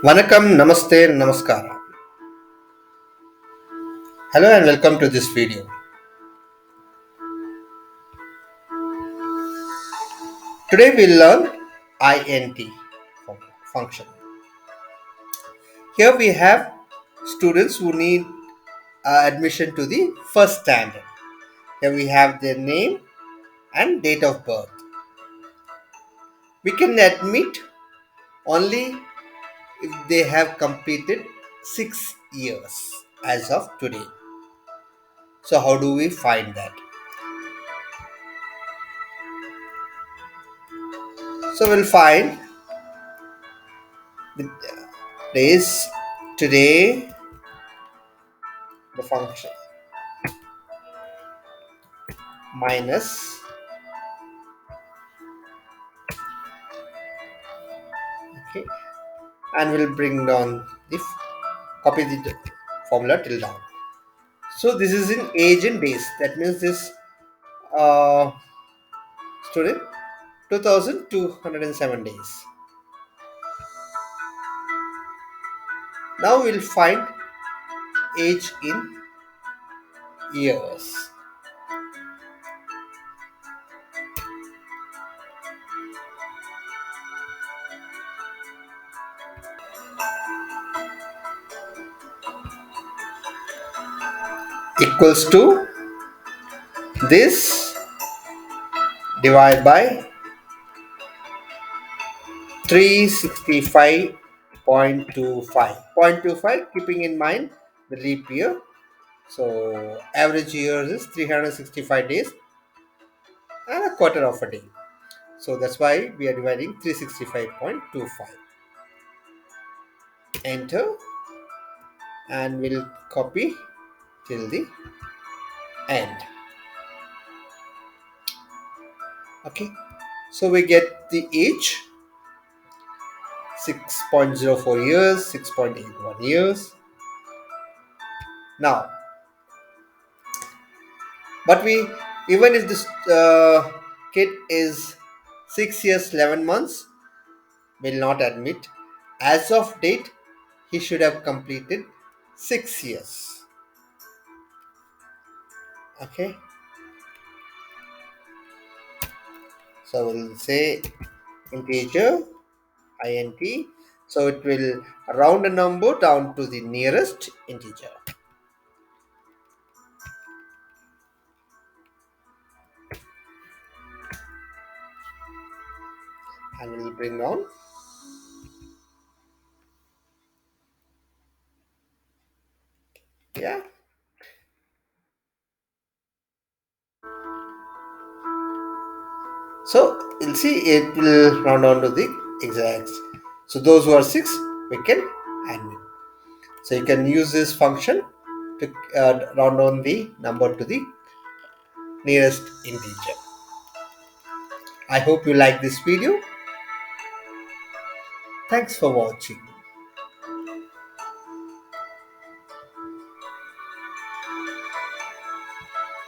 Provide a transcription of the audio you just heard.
Vanakkam, Namaste, Namaskara. Hello and welcome to this video. Today we'll learn INT function. Here we have students who need admission to the first standard. Here we have their name and date of birth. We can admit only if they have completed 6 years as of today. So how do we find that? So we'll find the days today, the function minus, okay, and we'll bring down the copy the formula till down. So this is in age and days. That means this uh, student 2207 days. Now we'll find age in years. Equals to this divided by 365.25. 0.25 keeping in mind the leap year. So average years is 365 days and a quarter of a day. So that's why we are dividing 365.25. Enter, and we'll copy till the end. Okay, so we get the age 6.04 years, 6.81 years. Now, but we, even if this kid is 6 years 11 months, will not admit. As of date, he should have completed 6 years. Okay, so we'll say integer int, so it will round a number down to the nearest integer, and we'll bring down yeah. So you'll see it will round down to the exact. So those who are 6, we can admit. So you can use this function to round down the number to the nearest integer. I hope you like this video. Thanks for watching.